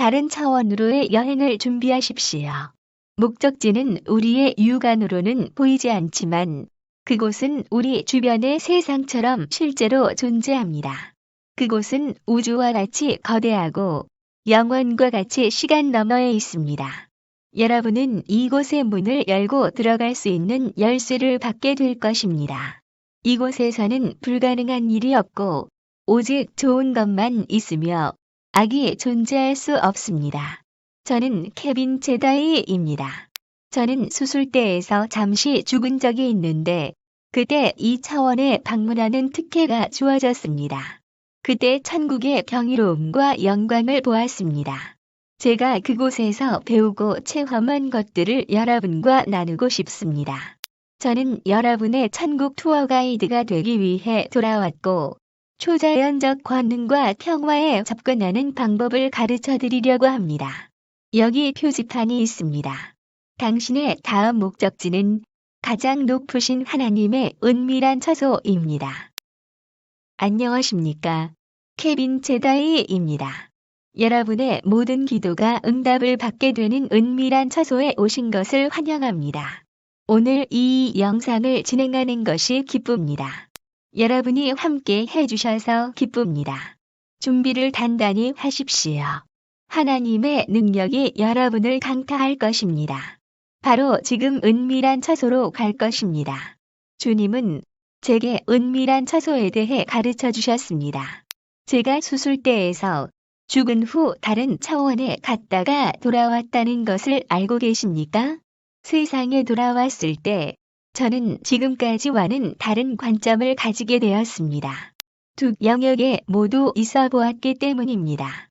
다른 차원으로의 여행을 준비하십시오. 목적지는 우리의 육안으로는 보이지 않지만 그곳은 우리 주변의 세상처럼 실제로 존재합니다. 그곳은 우주와 같이 거대하고 영원과 같이 시간 너머에 있습니다. 여러분은 이곳의 문을 열고 들어갈 수 있는 열쇠를 받게 될 것입니다. 이곳에서는 불가능한 일이 없고 오직 좋은 것만 있으며 악이 존재할 수 없습니다. 저는 케빈 제다이입니다. 저는 수술대에서 잠시 죽은 적이 있는데 그때 이 차원에 방문하는 특혜가 주어졌습니다. 그때 천국의 경이로움과 영광을 보았습니다. 제가 그곳에서 배우고 체험한 것들을 여러분과 나누고 싶습니다. 저는 여러분의 천국 투어 가이드가 되기 위해 돌아왔고 초자연적 권능과 평화에 접근하는 방법을 가르쳐 드리려고 합니다. 여기 표지판이 있습니다. 당신의 다음 목적지는 가장 높으신 하나님의 은밀한 처소입니다. 안녕하십니까? 케빈 제다이입니다. 여러분의 모든 기도가 응답을 받게 되는 은밀한 처소에 오신 것을 환영합니다. 오늘 이 영상을 진행하는 것이 기쁩니다. 여러분이 함께 해주셔서 기쁩니다. 준비를 단단히 하십시오. 하나님의 능력이 여러분을 강타할 것입니다. 바로 지금 은밀한 처소로 갈 것입니다. 주님은 제게 은밀한 처소에 대해 가르쳐 주셨습니다. 제가 수술대에서 죽은 후 다른 차원에 갔다가 돌아왔다는 것을 알고 계십니까? 세상에 돌아왔을 때 저는 지금까지와는 다른 관점을 가지게 되었습니다. 두 영역에 모두 있어 보았기 때문입니다.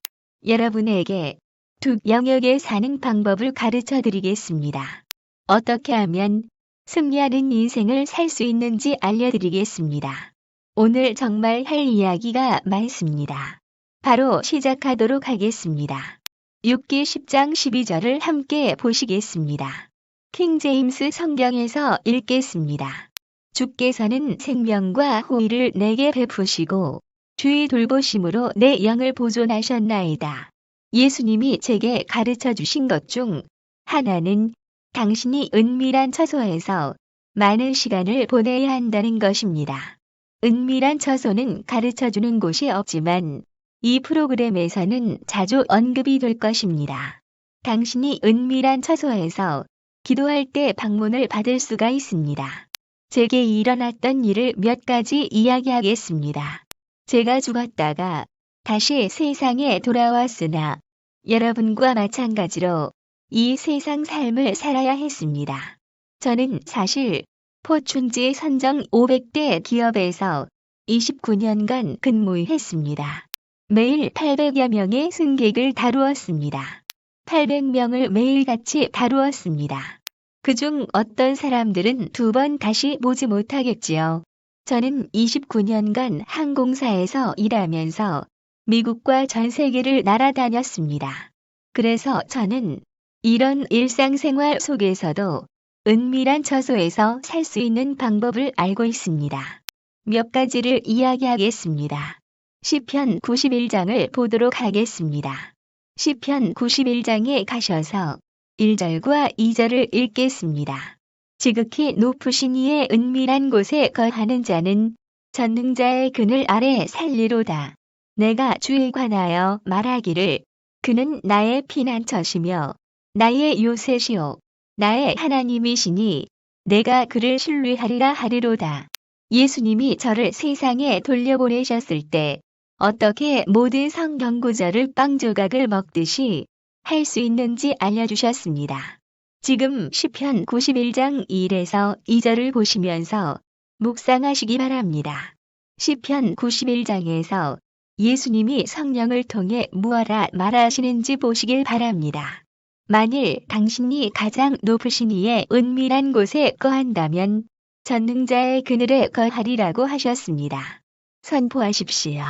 여러분에게 두 영역에 사는 방법을 가르쳐 드리겠습니다. 어떻게 하면 승리하는 인생을 살 수 있는지 알려드리겠습니다. 오늘 정말 할 이야기가 많습니다. 바로 시작하도록 하겠습니다. 6기 10장 12절을 함께 보시겠습니다. 킹제임스 성경에서 읽겠습니다. 주께서는 생명과 호의를 내게 베푸시고 주의 돌보심으로 내 영을 보존하셨나이다. 예수님이 제게 가르쳐 주신 것 중 하나는 당신이 은밀한 처소에서 많은 시간을 보내야 한다는 것입니다. 은밀한 처소는 가르쳐 주는 곳이 없지만 이 프로그램에서는 자주 언급이 될 것입니다. 당신이 은밀한 처소에서 기도할 때 방문을 받을 수가 있습니다. 제게 일어났던 일을 몇 가지 이야기하겠습니다. 제가 죽었다가 다시 세상에 돌아왔으나 여러분과 마찬가지로 이 세상 삶을 살아야 했습니다. 저는 사실 포춘지 선정 500대 기업에서 29년간 근무했습니다. 매일 800여 명의 승객을 다루었습니다. 800명을 매일같이 다루었습니다. 그중 어떤 사람들은 2번 다시 보지 못하겠지요. 저는 29년간 항공사에서 일하면서 미국과 전 세계를 날아다녔습니다. 그래서 저는 이런 일상생활 속에서도 은밀한 처소에서 살 수 있는 방법을 알고 있습니다. 몇 가지를 이야기하겠습니다. 시편 91장을 보도록 하겠습니다. 시편 91장에 가셔서 1절과 2절을 읽겠습니다. 지극히 높으신 이의 은밀한 곳에 거하는 자는 전능자의 그늘 아래 살리로다. 내가 주에 관하여 말하기를 그는 나의 피난처시며 나의 요새시요 나의 하나님이시니 내가 그를 신뢰하리라 하리로다. 예수님이 저를 세상에 돌려보내셨을 때 어떻게 모든 성경 구절을 빵 조각을 먹듯이 할 수 있는지 알려주셨습니다. 지금 시편 91장 1에서 2절을 보시면서 묵상하시기 바랍니다. 시편 91장에서 예수님이 성령을 통해 무엇라 말하시는지 보시길 바랍니다. 만일 당신이 가장 높으신 이의 은밀한 곳에 거한다면 전능자의 그늘에 거하리라고 하셨습니다. 선포하십시오.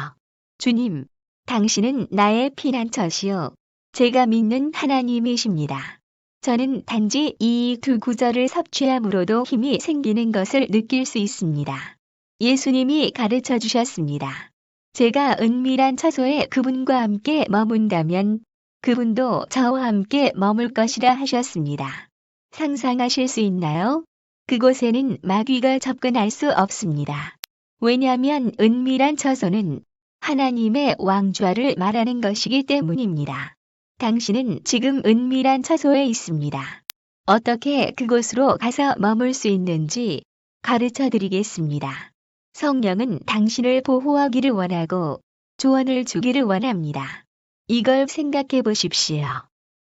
주님, 당신은 나의 피난처시요 제가 믿는 하나님이십니다. 저는 단지 이 두 구절을 섭취함으로도 힘이 생기는 것을 느낄 수 있습니다. 예수님이 가르쳐 주셨습니다. 제가 은밀한 처소에 그분과 함께 머문다면 그분도 저와 함께 머물 것이라 하셨습니다. 상상하실 수 있나요? 그곳에는 마귀가 접근할 수 없습니다. 왜냐하면 은밀한 처소는 하나님의 왕좌를 말하는 것이기 때문입니다. 당신은 지금 은밀한 처소에 있습니다. 어떻게 그곳으로 가서 머물 수 있는지 가르쳐 드리겠습니다. 성령은 당신을 보호하기를 원하고 조언을 주기를 원합니다. 이걸 생각해 보십시오.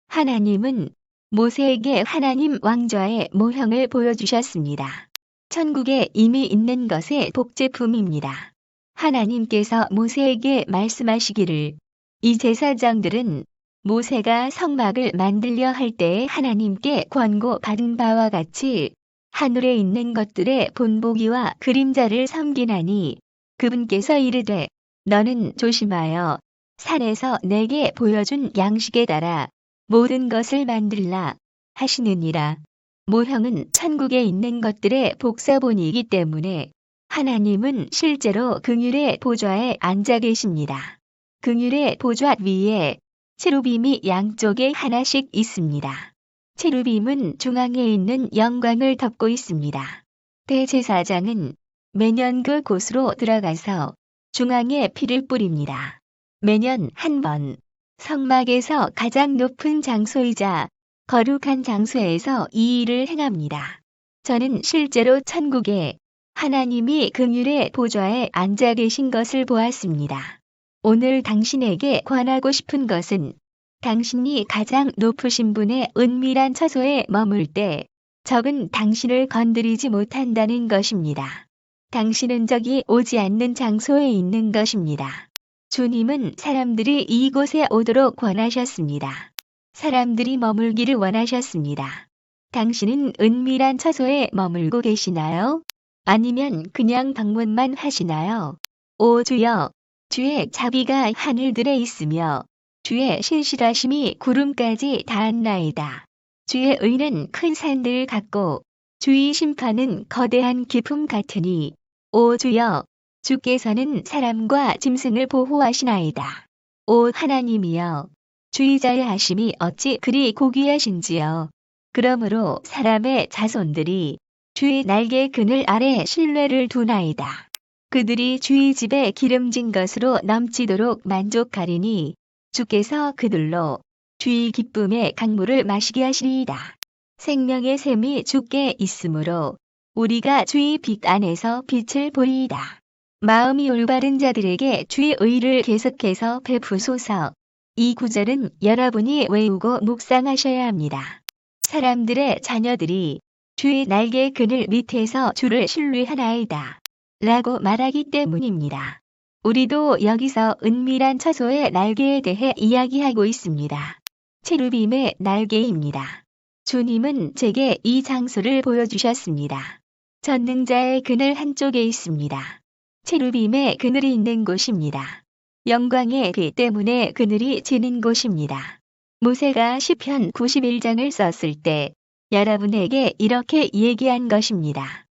하나님은 모세에게 하나님 왕좌의 모형을 보여주셨습니다. 천국에 이미 있는 것의 복제품입니다. 하나님께서 모세에게 말씀하시기를 이 제사장들은 모세가 성막을 만들려 할 때에 하나님께 권고받은 바와 같이 하늘에 있는 것들의 본보기와 그림자를 섬기나니 그분께서 이르되 너는 조심하여 산에서 내게 보여준 양식에 따라 모든 것을 만들라 하시느니라. 모형은 천국에 있는 것들의 복사본이기 때문에 하나님은 실제로 긍휼의 보좌에 앉아 계십니다. 긍휼의 보좌 위에 체루빔이 양쪽에 하나씩 있습니다. 체루빔은 중앙에 있는 영광을 덮고 있습니다. 대제사장은 매년 그곳으로 들어가서 중앙에 피를 뿌립니다. 매년 한 번 성막에서 가장 높은 장소이자 거룩한 장소에서 이 일을 행합니다. 저는 실제로 천국에 하나님이 긍휼의 보좌에 앉아 계신 것을 보았습니다. 오늘 당신에게 권하고 싶은 것은 당신이 가장 높으신 분의 은밀한 처소에 머물 때 적은 당신을 건드리지 못한다는 것입니다. 당신은 적이 오지 않는 장소에 있는 것입니다. 주님은 사람들이 이곳에 오도록 권하셨습니다. 사람들이 머물기를 원하셨습니다. 당신은 은밀한 처소에 머물고 계시나요? 아니면 그냥 방문만 하시나요? 오 주여, 주의 자비가 하늘들에 있으며 주의 신실하심이 구름까지 닿았나이다. 주의 의는 큰 산들 같고 주의 심판은 거대한 기품 같으니 오 주여, 주께서는 사람과 짐승을 보호하시나이다. 오 하나님이여, 주의 자애하심이 어찌 그리 고귀하신지요. 그러므로 사람의 자손들이 주의 날개 그늘 아래 신뢰를 두나이다. 그들이 주의 집에 기름진 것으로 넘치도록 만족하리니 주께서 그들로 주의 기쁨의 강물을 마시게 하시리이다. 생명의 샘이 주께 있으므로 우리가 주의 빛 안에서 빛을 보리이다. 마음이 올바른 자들에게 주의 의를 계속해서 베푸소서. 이 구절은 여러분이 외우고 묵상하셔야 합니다. 사람들의 자녀들이 주의 날개 그늘 밑에서 주를 신뢰하나이다 라고 말하기 때문입니다. 우리도 여기서 은밀한 처소의 날개에 대해 이야기하고 있습니다. 체루빔의 날개입니다. 주님은 제게 이 장소를 보여주셨습니다. 전능자의 그늘 한쪽에 있습니다. 체루빔의 그늘이 있는 곳입니다. 영광의 빛 때문에 그늘이 지는 곳입니다. 모세가 시편 91장을 썼을 때 여러분에게 이렇게 얘기한 것입니다.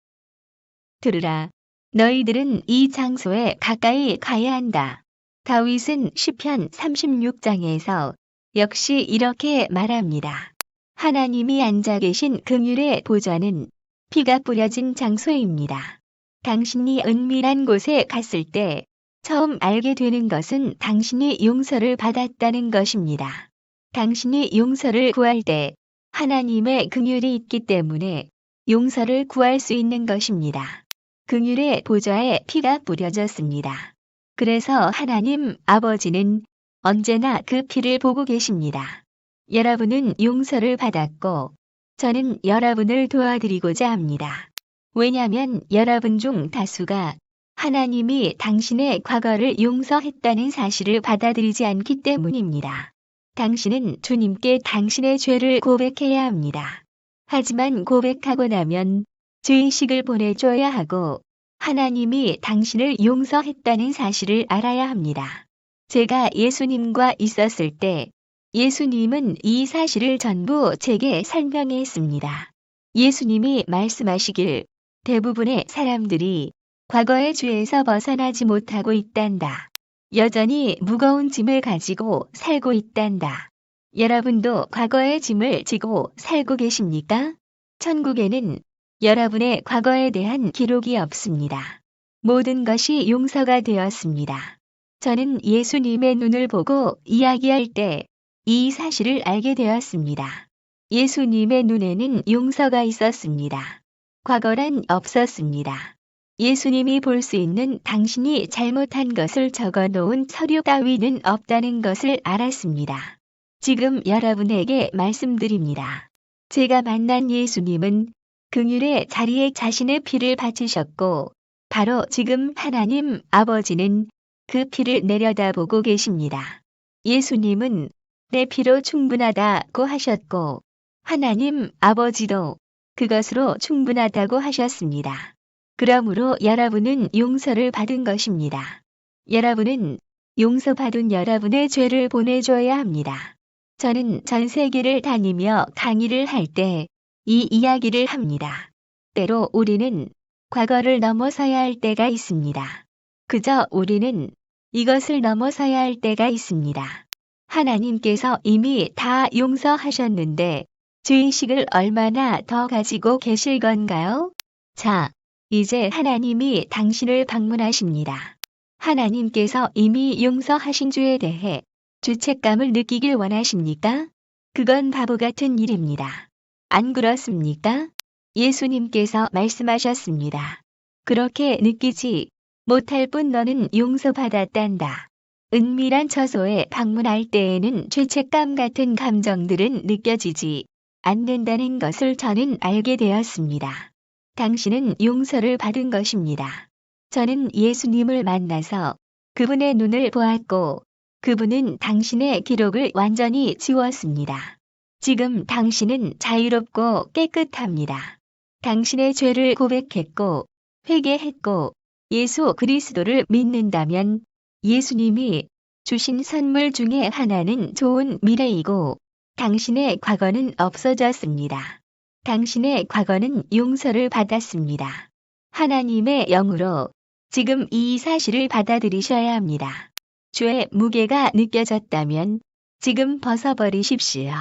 들으라. 너희들은 이 장소에 가까이 가야 한다. 다윗은 시편 36장에서 역시 이렇게 말합니다. 하나님이 앉아 계신 긍휼의 보좌는 피가 뿌려진 장소입니다. 당신이 은밀한 곳에 갔을 때 처음 알게 되는 것은 당신이 용서를 받았다는 것입니다. 당신이 용서를 구할 때 하나님의 긍휼이 있기 때문에 용서를 구할 수 있는 것입니다. 긍휼의 보좌에 피가 뿌려졌습니다. 그래서 하나님 아버지는 언제나 그 피를 보고 계십니다. 여러분은 용서를 받았고 저는 여러분을 도와드리고자 합니다. 왜냐하면 여러분 중 다수가 하나님이 당신의 과거를 용서했다는 사실을 받아들이지 않기 때문입니다. 당신은 주님께 당신의 죄를 고백해야 합니다. 하지만 고백하고 나면 죄의식을 보내줘야 하고 하나님이 당신을 용서했다는 사실을 알아야 합니다. 제가 예수님과 있었을 때 예수님은 이 사실을 전부 제게 설명했습니다. 예수님이 말씀하시길 대부분의 사람들이 과거의 죄에서 벗어나지 못하고 있단다. 여전히 무거운 짐을 가지고 살고 있단다. 여러분도 과거의 짐을 지고 살고 계십니까? 천국에는 여러분의 과거에 대한 기록이 없습니다. 모든 것이 용서가 되었습니다. 저는 예수님의 눈을 보고 이야기할 때 이 사실을 알게 되었습니다. 예수님의 눈에는 용서가 있었습니다. 과거란 없었습니다. 예수님이 볼 수 있는 당신이 잘못한 것을 적어 놓은 서류 따위는 없다는 것을 알았습니다. 지금 여러분에게 말씀드립니다. 제가 만난 예수님은 긍휼의 자리에 자신의 피를 바치셨고 바로 지금 하나님 아버지는 그 피를 내려다보고 계십니다. 예수님은 내 피로 충분하다고 하셨고 하나님 아버지도 그것으로 충분하다고 하셨습니다. 그러므로 여러분은 용서를 받은 것입니다. 여러분은 용서받은 여러분의 죄를 보내줘야 합니다. 저는 전 세계를 다니며 강의를 할 때 이 이야기를 합니다. 때로 우리는 과거를 넘어서야 할 때가 있습니다. 그저 우리는 이것을 넘어서야 할 때가 있습니다. 하나님께서 이미 다 용서하셨는데 죄의식을 얼마나 더 가지고 계실 건가요? 자, 이제 하나님이 당신을 방문하십니다. 하나님께서 이미 용서하신 죄에 대해 죄책감을 느끼길 원하십니까? 그건 바보 같은 일입니다. 안 그렇습니까? 예수님께서 말씀하셨습니다. 그렇게 느끼지 못할 뿐 너는 용서받았단다. 은밀한 처소에 방문할 때에는 죄책감 같은 감정들은 느껴지지 않는다는 것을 저는 알게 되었습니다. 당신은 용서를 받은 것입니다. 저는 예수님을 만나서 그분의 눈을 보았고 그분은 당신의 기록을 완전히 지웠습니다. 지금 당신은 자유롭고 깨끗합니다. 당신의 죄를 고백했고 회개했고 예수 그리스도를 믿는다면 예수님이 주신 선물 중에 하나는 좋은 미래이고 당신의 과거는 없어졌습니다. 당신의 과거는 용서를 받았습니다. 하나님의 영으로 지금 이 사실을 받아들이셔야 합니다. 죄의 무게가 느껴졌다면 지금 벗어버리십시오.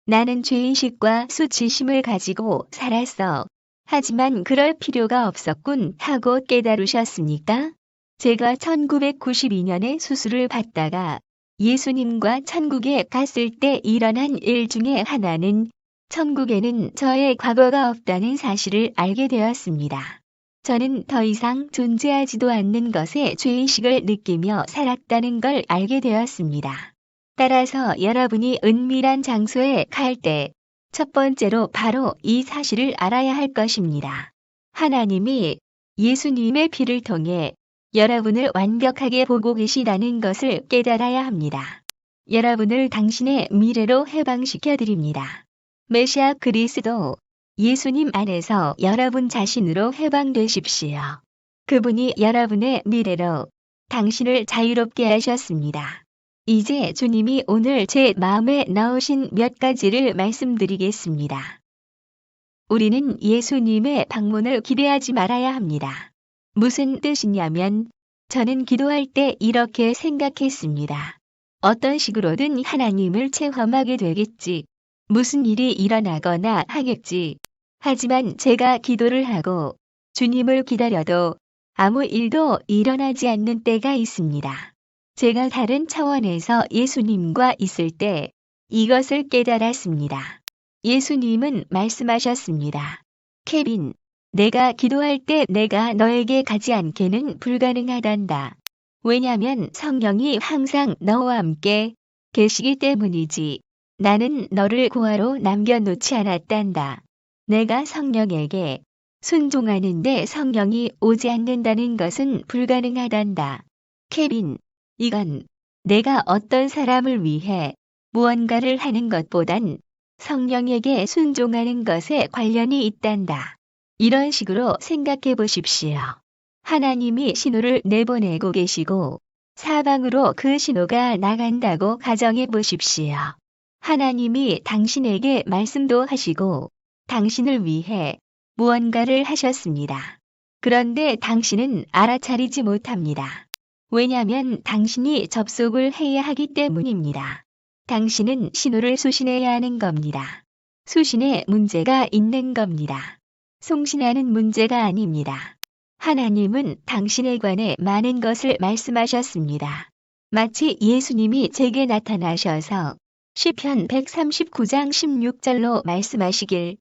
나는 죄의식과 수치심을 가지고 살았어. 하지만 그럴 필요가 없었군 하고 깨달으셨습니까? 제가 1992년에 수술을 받다가 예수님과 천국에 갔을 때 일어난 일 중에 하나는 천국에는 저의 과거가 없다는 사실을 알게 되었습니다. 저는 더 이상 존재하지도 않는 것에 죄의식을 느끼며 살았다는 걸 알게 되었습니다. 따라서 여러분이 은밀한 장소에 갈 때 첫 번째로 바로 이 사실을 알아야 할 것입니다. 하나님이 예수님의 피를 통해 여러분을 완벽하게 보고 계시다는 것을 깨달아야 합니다. 여러분을 당신의 미래로 해방시켜 드립니다. 메시아 그리스도 예수님 안에서 여러분 자신으로 해방되십시오. 그분이 여러분의 미래로 당신을 자유롭게 하셨습니다. 이제 주님이 오늘 제 마음에 넣으신 몇 가지를 말씀드리겠습니다. 우리는 예수님의 방문을 기대하지 말아야 합니다. 무슨 뜻이냐면 저는 기도할 때 이렇게 생각했습니다. 어떤 식으로든 하나님을 체험하게 되겠지. 무슨 일이 일어나거나 하겠지. 하지만 제가 기도를 하고 주님을 기다려도 아무 일도 일어나지 않는 때가 있습니다. 제가 다른 차원에서 예수님과 있을 때 이것을 깨달았습니다. 예수님은 말씀하셨습니다. 케빈, 내가 기도할 때 내가 너에게 가지 않게는 불가능하단다. 왜냐면 성령이 항상 너와 함께 계시기 때문이지. 나는 너를 고아로 남겨놓지 않았단다. 내가 성령에게 순종하는데 성령이 오지 않는다는 것은 불가능하단다. 케빈, 이건 내가 어떤 사람을 위해 무언가를 하는 것보단 성령에게 순종하는 것에 관련이 있단다. 이런 식으로 생각해 보십시오. 하나님이 신호를 내보내고 계시고 사방으로 그 신호가 나간다고 가정해 보십시오. 하나님이 당신에게 말씀도 하시고 당신을 위해 무언가를 하셨습니다. 그런데 당신은 알아차리지 못합니다. 왜냐하면 당신이 접속을 해야 하기 때문입니다. 당신은 신호를 수신해야 하는 겁니다. 수신에 문제가 있는 겁니다. 송신하는 문제가 아닙니다. 하나님은 당신에 관해 많은 것을 말씀하셨습니다. 마치 예수님이 제게 나타나셔서 시편 139장 16절로 말씀하시길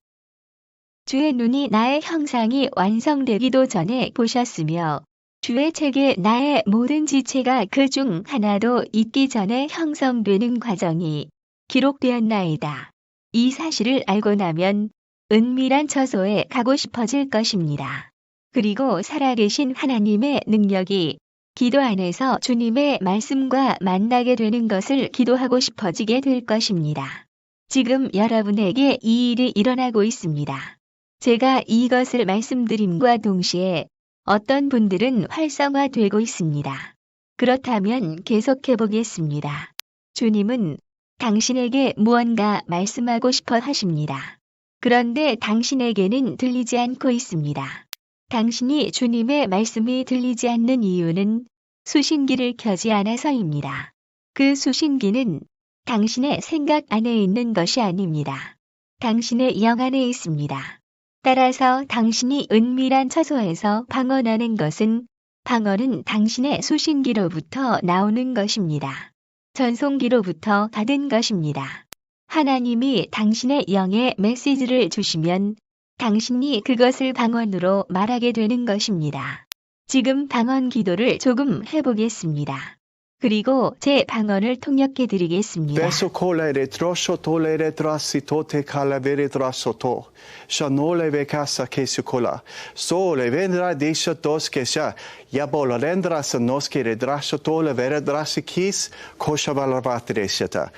주의 눈이 나의 형상이 완성되기도 전에 보셨으며 주의 책에 나의 모든 지체가 그 중 하나도 있기 전에 형성되는 과정이 기록되었나이다. 이 사실을 알고 나면 은밀한 처소에 가고 싶어질 것입니다. 그리고 살아계신 하나님의 능력이 기도 안에서 주님의 말씀과 만나게 되는 것을 기도하고 싶어지게 될 것입니다. 지금 여러분에게 이 일이 일어나고 있습니다. 제가 이것을 말씀드림과 동시에 어떤 분들은 활성화되고 있습니다. 그렇다면 계속해 보겠습니다. 주님은 당신에게 무언가 말씀하고 싶어 하십니다. 그런데 당신에게는 들리지 않고 있습니다. 당신이 주님의 말씀이 들리지 않는 이유는 수신기를 켜지 않아서입니다. 그 수신기는 당신의 생각 안에 있는 것이 아닙니다. 당신의 영 안에 있습니다. 따라서 당신이 은밀한 처소에서 방언하는 것은 방언은 당신의 수신기로부터 나오는 것입니다. 전송기로부터 받은 것입니다. 하나님이 당신의 영에 메시지를 주시면 당신이 그것을 방언으로 말하게 되는 것입니다. 지금 방언 기도를 조금 해보겠습니다. 그리고 제 방언을 통역해 드리겠습니다. Vesokolere troshotolere trasitote calavere trasoto. Shanoleve casa kesukola. Sole vendra deshotos kesha. Yabola rendras noskere drashotole vere drasikis koshavalavatreshata.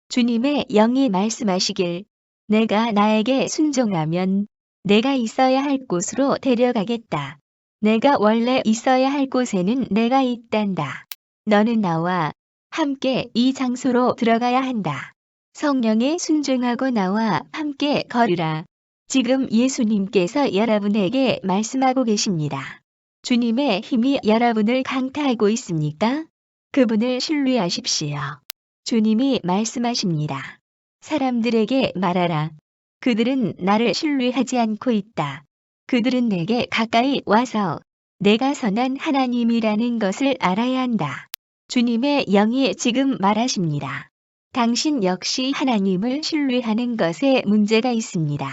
주님의 영이 말씀하시길 내가 나에게 순종하면 내가 있어야 할 곳으로 데려가겠다. 내가 원래 있어야 할 곳에는 내가 있단다. 너는 나와 함께 이 장소로 들어가야 한다. 성령에 순종하고 나와 함께 걸으라. 지금 예수님께서 여러분에게 말씀하고 계십니다. 주님의 힘이 여러분을 강타하고 있습니까? 그분을 신뢰하십시오. 주님이 말씀하십니다. 사람들에게 말하라. 그들은 나를 신뢰하지 않고 있다. 그들은 내게 가까이 와서 내가 선한 하나님이라는 것을 알아야 한다. 주님의 영이 지금 말하십니다. 당신 역시 하나님을 신뢰하는 것에 문제가 있습니다.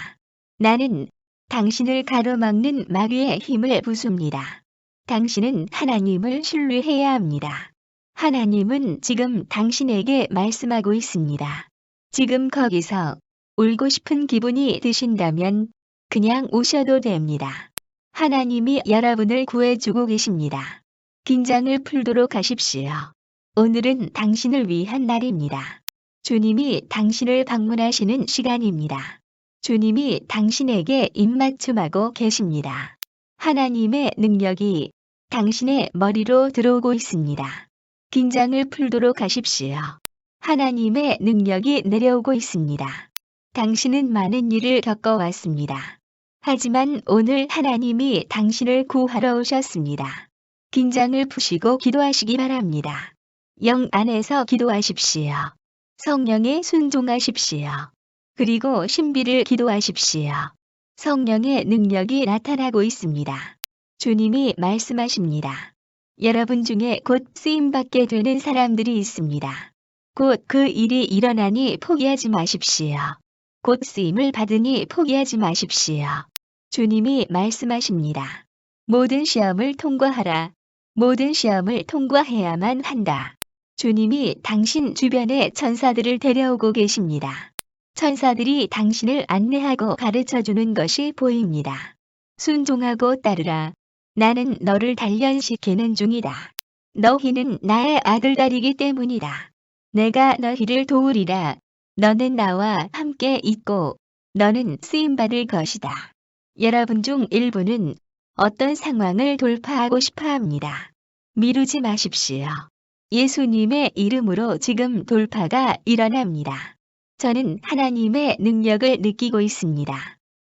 나는 당신을 가로막는 마귀의 힘을 부숩니다. 당신은 하나님을 신뢰해야 합니다. 하나님은 지금 당신에게 말씀하고 있습니다. 지금 거기서 울고 싶은 기분이 드신다면 그냥 우셔도 됩니다. 하나님이 여러분을 구해주고 계십니다. 긴장을 풀도록 하십시오. 오늘은 당신을 위한 날입니다. 주님이 당신을 방문하시는 시간입니다. 주님이 당신에게 입맞춤하고 계십니다. 하나님의 능력이 당신의 머리로 들어오고 있습니다. 긴장을 풀도록 하십시오. 하나님의 능력이 내려오고 있습니다. 당신은 많은 일을 겪어왔습니다. 하지만 오늘 하나님이 당신을 구하러 오셨습니다. 긴장을 푸시고 기도하시기 바랍니다. 영 안에서 기도하십시오. 성령에 순종하십시오. 그리고 신비를 기도하십시오. 성령의 능력이 나타나고 있습니다. 주님이 말씀하십니다. 여러분 중에 곧 쓰임받게 되는 사람들이 있습니다. 곧 그 일이 일어나니 포기하지 마십시오. 곧 쓰임을 받으니 포기하지 마십시오. 주님이 말씀하십니다. 모든 시험을 통과하라. 모든 시험을 통과해야만 한다. 주님이 당신 주변에 천사들을 데려오고 계십니다. 천사들이 당신을 안내하고 가르쳐주는 것이 보입니다. 순종하고 따르라. 나는 너를 단련시키는 중이다. 너희는 나의 아들들이기 때문이다. 내가 너희를 도우리라. 너는 나와 함께 있고 너는 쓰임받을 것이다. 여러분 중 일부는 어떤 상황을 돌파하고 싶어 합니다. 미루지 마십시오. 예수님의 이름으로 지금 돌파가 일어납니다. 저는 하나님의 능력을 느끼고 있습니다.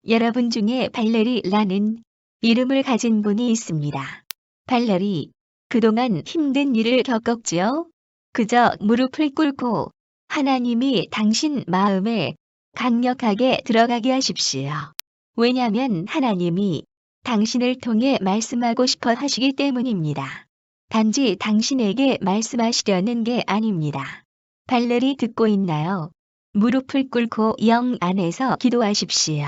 여러분 중에 발레리라는 이름을 가진 분이 있습니다. 발레리, 그동안 힘든 일을 겪었지요? 그저 무릎을 꿇고 하나님이 당신 마음에 강력하게 들어가게 하십시오. 왜냐하면 하나님이 당신을 통해 말씀하고 싶어 하시기 때문입니다. 단지 당신에게 말씀하시려는 게 아닙니다. 발레리 듣고 있나요? 무릎을 꿇고 영 안에서 기도하십시오.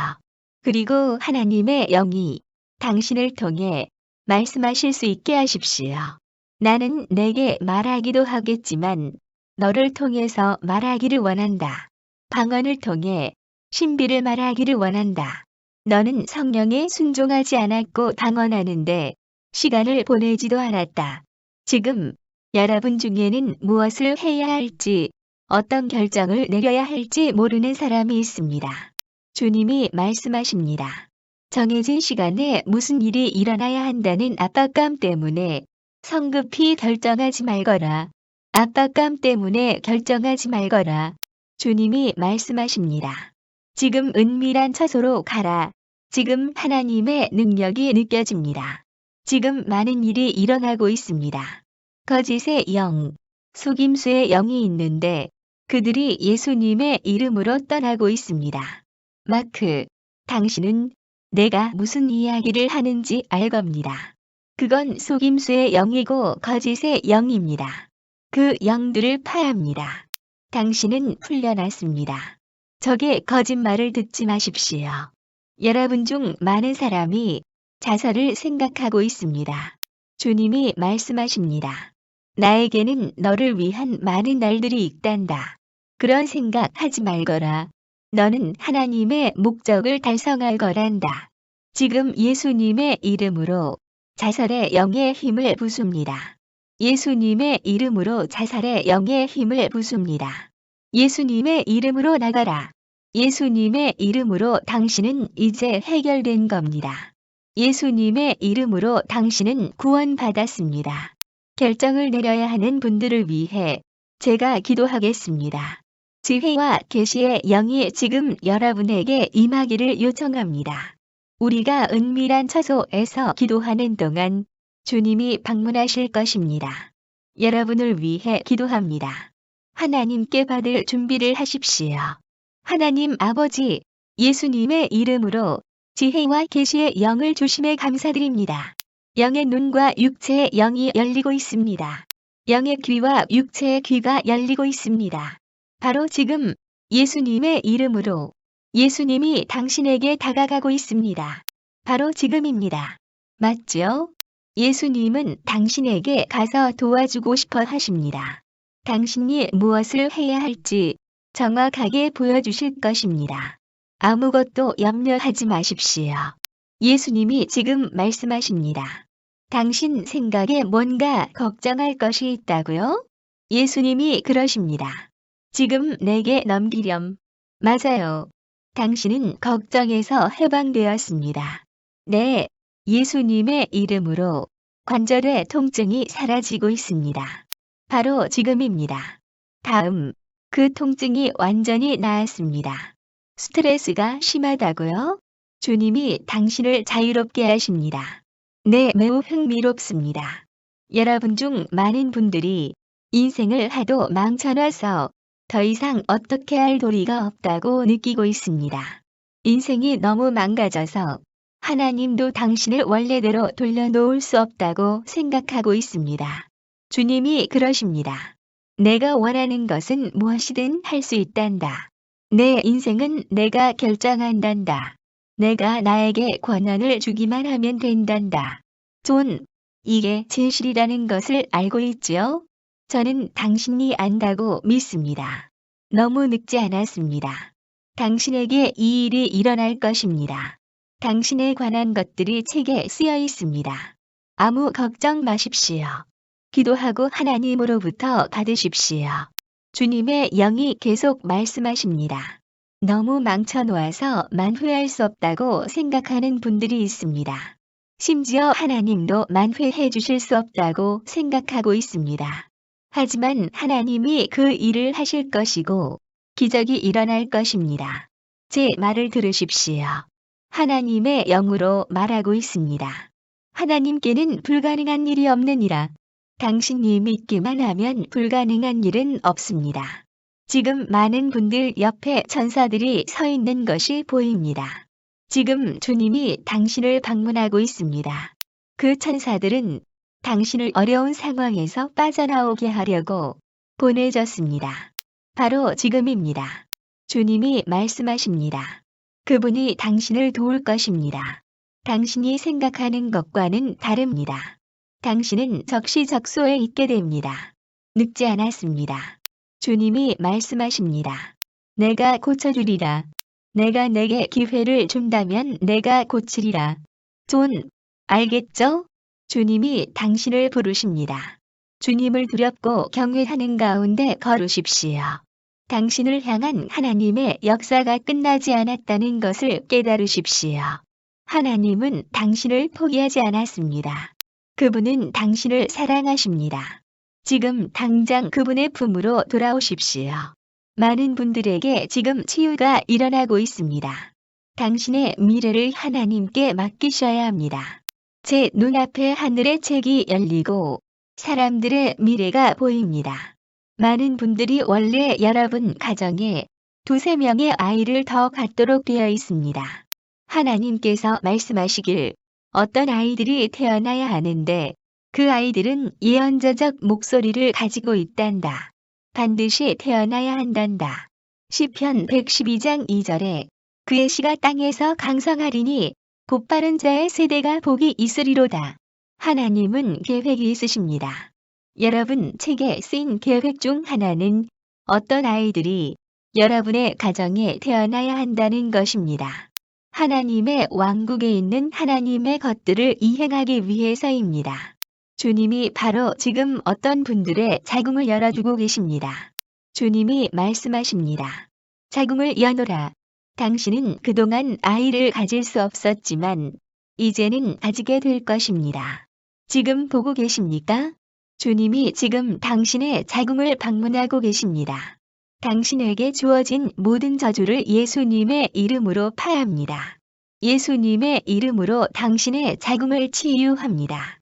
그리고 하나님의 영이 당신을 통해 말씀하실 수 있게 하십시오. 나는 내게 말하기도 하겠지만 너를 통해서 말하기를 원한다. 방언을 통해 신비를 말하기를 원한다. 너는 성령에 순종하지 않았고 방언하는데 시간을 보내지도 않았다. 지금 여러분 중에는 무엇을 해야 할지, 어떤 결정을 내려야 할지 모르는 사람이 있습니다. 주님이 말씀하십니다. 정해진 시간에 무슨 일이 일어나야 한다는 압박감 때문에 성급히 결정하지 말거라. 압박감 때문에 결정하지 말거라. 주님이 말씀하십니다. 지금 은밀한 처소로 가라. 지금 하나님의 능력이 느껴집니다. 지금 많은 일이 일어나고 있습니다. 거짓의 영, 속임수의 영이 있는데 그들이 예수님의 이름으로 떠나고 있습니다. 마크, 당신은 내가 무슨 이야기를 하는지 알 겁니다. 그건 속임수의 영이고 거짓의 영입니다. 그 영들을 파합니다. 당신은 풀려났습니다. 적의 거짓말을 듣지 마십시오. 여러분 중 많은 사람이 자살을 생각하고 있습니다. 주님이 말씀하십니다. 나에게는 너를 위한 많은 날들이 있단다. 그런 생각 하지 말거라. 너는 하나님의 목적을 달성할 거란다. 지금 예수님의 이름으로 자살의 영의 힘을 부숩니다. 예수님의 이름으로 자살의 영의 힘을 부숩니다. 예수님의 이름으로 나가라. 예수님의 이름으로 당신은 이제 해결된 겁니다. 예수님의 이름으로 당신은 구원받았습니다. 결정을 내려야 하는 분들을 위해 제가 기도하겠습니다. 지혜와 계시의 영이 지금 여러분에게 임하기를 요청합니다. 우리가 은밀한 처소에서 기도하는 동안 주님이 방문하실 것입니다. 여러분을 위해 기도합니다. 하나님께 받을 준비를 하십시오. 하나님 아버지, 예수님의 이름으로 지혜와 계시의 영을 주심에 감사드립니다. 영의 눈과 육체의 영이 열리고 있습니다. 영의 귀와 육체의 귀가 열리고 있습니다. 바로 지금 예수님의 이름으로 예수님이 당신에게 다가가고 있습니다. 바로 지금입니다. 맞죠? 예수님은 당신에게 가서 도와주고 싶어 하십니다. 당신이 무엇을 해야 할지 정확하게 보여주실 것입니다. 아무것도 염려하지 마십시오. 예수님이 지금 말씀하십니다. 당신 생각에 뭔가 걱정할 것이 있다고요? 예수님이 그러십니다. 지금 내게 넘기렴. 맞아요. 당신은 걱정에서 해방되었습니다. 네, 예수님의 이름으로 관절의 통증이 사라지고 있습니다. 바로 지금입니다. 다음, 그 통증이 완전히 나았습니다. 스트레스가 심하다고요? 주님이 당신을 자유롭게 하십니다. 네, 매우 흥미롭습니다. 여러분 중 많은 분들이 인생을 하도 망쳐놔서 더 이상 어떻게 할 도리가 없다고 느끼고 있습니다. 인생이 너무 망가져서 하나님도 당신을 원래대로 돌려놓을 수 없다고 생각하고 있습니다. 주님이 그러십니다. 내가 원하는 것은 무엇이든 할 수 있단다. 내 인생은 내가 결정한단다. 내가 나에게 권한을 주기만 하면 된단다. 존, 이게 진실이라는 것을 알고 있지요? 저는 당신이 안다고 믿습니다. 너무 늦지 않았습니다. 당신에게 이 일이 일어날 것입니다. 당신에 관한 것들이 책에 쓰여 있습니다. 아무 걱정 마십시오. 기도하고 하나님으로부터 받으십시오. 주님의 영이 계속 말씀하십니다. 너무 망쳐놓아서 만회할 수 없다고 생각하는 분들이 있습니다. 심지어 하나님도 만회해 주실 수 없다고 생각하고 있습니다. 하지만 하나님이 그 일을 하실 것이고 기적이 일어날 것입니다. 제 말을 들으십시오. 하나님의 영으로 말하고 있습니다. 하나님께는 불가능한 일이 없느니라. 당신이 믿기만 하면 불가능한 일은 없습니다. 지금 많은 분들 옆에 천사들이 서 있는 것이 보입니다. 지금 주님이 당신을 방문하고 있습니다. 그 천사들은 당신을 어려운 상황에서 빠져나오게 하려고 보내졌습니다. 바로 지금입니다. 주님이 말씀하십니다. 그분이 당신을 도울 것입니다. 당신이 생각하는 것과는 다릅니다. 당신은 적시적소에 있게 됩니다. 늙지 않았습니다. 주님이 말씀하십니다. 내가 고쳐주리라. 내가 내게 기회를 준다면 내가 고치리라. 존, 알겠죠? 주님이 당신을 부르십니다. 주님을 두렵고 경외하는 가운데 걸으십시오. 당신을 향한 하나님의 역사가 끝나지 않았다는 것을 깨달으십시오. 하나님은 당신을 포기하지 않았습니다. 그분은 당신을 사랑하십니다. 지금 당장 그분의 품으로 돌아오십시오. 많은 분들에게 지금 치유가 일어나고 있습니다. 당신의 미래를 하나님께 맡기셔야 합니다. 제 눈앞에 하늘의 책이 열리고 사람들의 미래가 보입니다. 많은 분들이 원래 여러분 가정에 2~3명의 아이를 더 갖도록 되어 있습니다. 하나님께서 말씀하시길 어떤 아이들이 태어나야 하는데 그 아이들은 예언자적 목소리를 가지고 있단다. 반드시 태어나야 한단다. 시편 112장 2절에 그의 씨가 땅에서 강성하리니 곧바른 자의 세대가 복이 있으리로다. 하나님은 계획이 있으십니다. 여러분 책에 쓰인 계획 중 하나는 어떤 아이들이 여러분의 가정에 태어나야 한다는 것입니다. 하나님의 왕국에 있는 하나님의 것들을 이행하기 위해서입니다. 주님이 바로 지금 어떤 분들의 자궁을 열어주고 계십니다. 주님이 말씀하십니다. 자궁을 여노라. 당신은 그동안 아이를 가질 수 없었지만 이제는 가지게 될 것입니다. 지금 보고 계십니까? 주님이 지금 당신의 자궁을 방문하고 계십니다. 당신에게 주어진 모든 저주를 예수님의 이름으로 파합니다. 예수님의 이름으로 당신의 자궁을 치유합니다.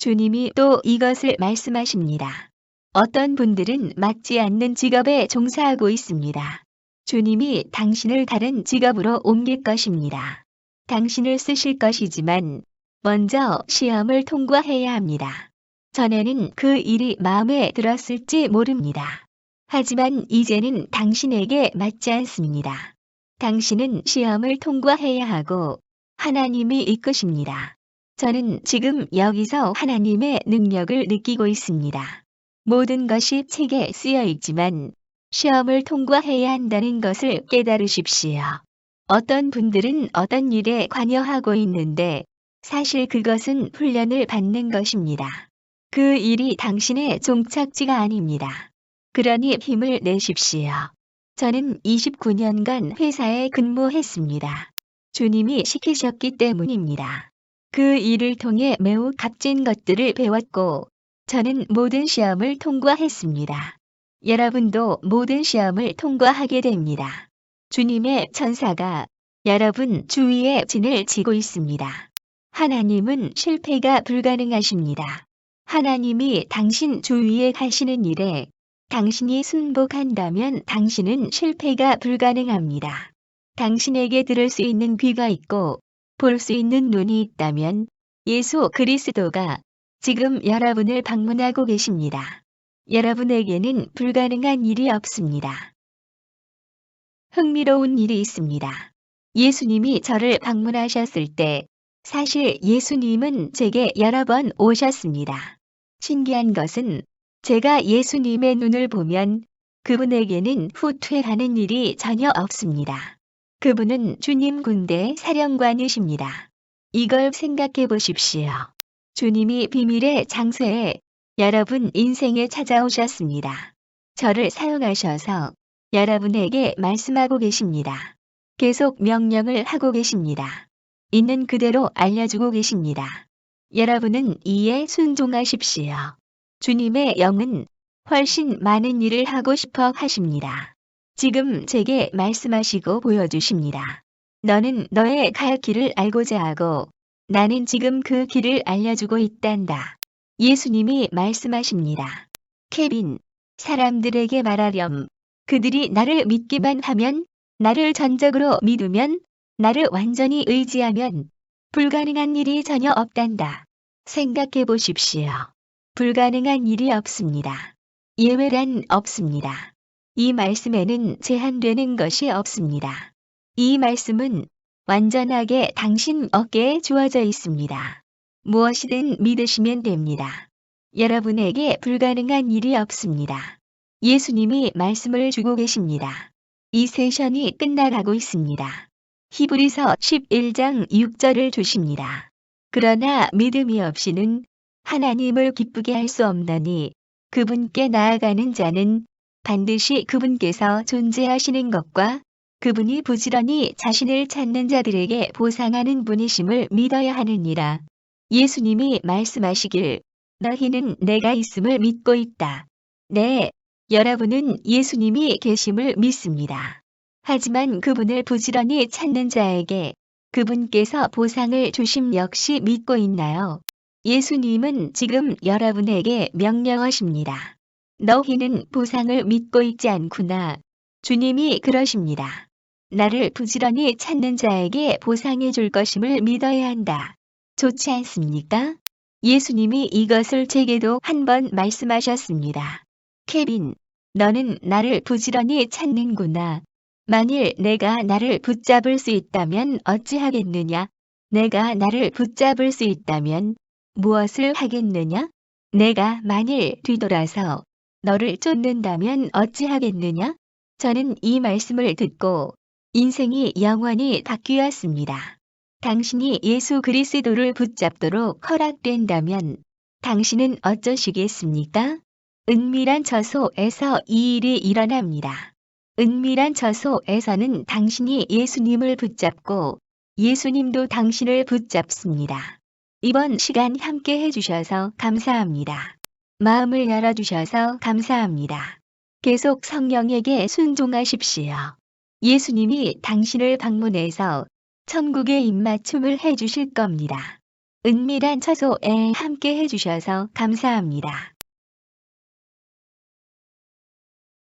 주님이 또 이것을 말씀하십니다. 어떤 분들은 맞지 않는 직업에 종사하고 있습니다. 주님이 당신을 다른 직업으로 옮길 것입니다. 당신을 쓰실 것이지만 먼저 시험을 통과해야 합니다. 전에는 그 일이 마음에 들었을지 모릅니다. 하지만 이제는 당신에게 맞지 않습니다. 당신은 시험을 통과해야 하고 하나님이 이끄십니다. 저는 지금 여기서 하나님의 능력을 느끼고 있습니다. 모든 것이 책에 쓰여 있지만 시험을 통과해야 한다는 것을 깨달으십시오. 어떤 분들은 어떤 일에 관여하고 있는데 사실 그것은 훈련을 받는 것입니다. 그 일이 당신의 종착지가 아닙니다. 그러니 힘을 내십시오. 저는 29년간 회사에 근무했습니다. 주님이 시키셨기 때문입니다. 그 일을 통해 매우 값진 것들을 배웠고 저는 모든 시험을 통과했습니다. 여러분도 모든 시험을 통과하게 됩니다. 주님의 천사가 여러분 주위에 진을 치고 있습니다. 하나님은 실패가 불가능하십니다. 하나님이 당신 주위에 가시는 일에 당신이 순복한다면 당신은 실패가 불가능합니다. 당신에게 들을 수 있는 귀가 있고 볼 수 있는 눈이 있다면 예수 그리스도가 지금 여러분을 방문하고 계십니다. 여러분에게는 불가능한 일이 없습니다. 흥미로운 일이 있습니다. 예수님이 저를 방문하셨을 때 사실 예수님은 제게 여러 번 오셨습니다. 신기한 것은 제가 예수님의 눈을 보면 그분에게는 후퇴하는 일이 전혀 없습니다. 그분은 주님 군대 사령관이십니다. 이걸 생각해 보십시오. 주님이 비밀의 장소에 여러분 인생에 찾아오셨습니다. 저를 사용하셔서 여러분에게 말씀하고 계십니다. 계속 명령을 하고 계십니다. 있는 그대로 알려주고 계십니다. 여러분은 이에 순종하십시오. 주님의 영은 훨씬 많은 일을 하고 싶어 하십니다. 지금 제게 말씀하시고 보여주십니다. 너는 너의 갈 길을 알고자 하고 나는 지금 그 길을 알려주고 있단다. 예수님이 말씀하십니다. 케빈, 사람들에게 말하렴. 그들이 나를 믿기만 하면, 나를 전적으로 믿으면, 나를 완전히 의지하면 불가능한 일이 전혀 없단다. 생각해 보십시오. 불가능한 일이 없습니다. 예외란 없습니다. 이 말씀에는 제한되는 것이 없습니다. 이 말씀은 완전하게 당신 어깨에 주어져 있습니다. 무엇이든 믿으시면 됩니다. 여러분에게 불가능한 일이 없습니다. 예수님이 말씀을 주고 계십니다. 이 세션이 끝나가고 있습니다. 히브리서 11장 6절을 주십니다. 그러나 믿음이 없이는 하나님을 기쁘게 할 수 없나니 그분께 나아가는 자는 반드시 그분께서 존재하시는 것과 그분이 부지런히 자신을 찾는 자들에게 보상하는 분이심을 믿어야 하느니라. 예수님이 말씀하시길 너희는 내가 있음을 믿고 있다. 네, 여러분은 예수님이 계심을 믿습니다. 하지만 그분을 부지런히 찾는 자에게 그분께서 보상을 주심 역시 믿고 있나요? 예수님은 지금 여러분에게 명령하십니다. 너희는 보상을 믿고 있지 않구나. 주님이 그러십니다. 나를 부지런히 찾는 자에게 보상해 줄 것임을 믿어야 한다. 좋지 않습니까? 예수님이 이것을 제게도 한 번 말씀하셨습니다. 케빈, 너는 나를 부지런히 찾는구나. 만일 내가 나를 붙잡을 수 있다면 어찌하겠느냐? 내가 나를 붙잡을 수 있다면 무엇을 하겠느냐? 내가 만일 뒤돌아서 너를 쫓는다면 어찌하겠느냐? 저는 이 말씀을 듣고 인생이 영원히 바뀌었습니다. 당신이 예수 그리스도를 붙잡도록 허락된다면 당신은 어쩌시겠습니까? 은밀한 처소에서 이 일이 일어납니다. 은밀한 처소에서는 당신이 예수님을 붙잡고 예수님도 당신을 붙잡습니다. 이번 시간 함께 해주셔서 감사합니다. 마음을 열어주셔서 감사합니다. 계속 성령에게 순종하십시오. 예수님이 당신을 방문해서 천국의 입맞춤을 해주실 겁니다. 은밀한 처소에 함께 해주셔서 감사합니다.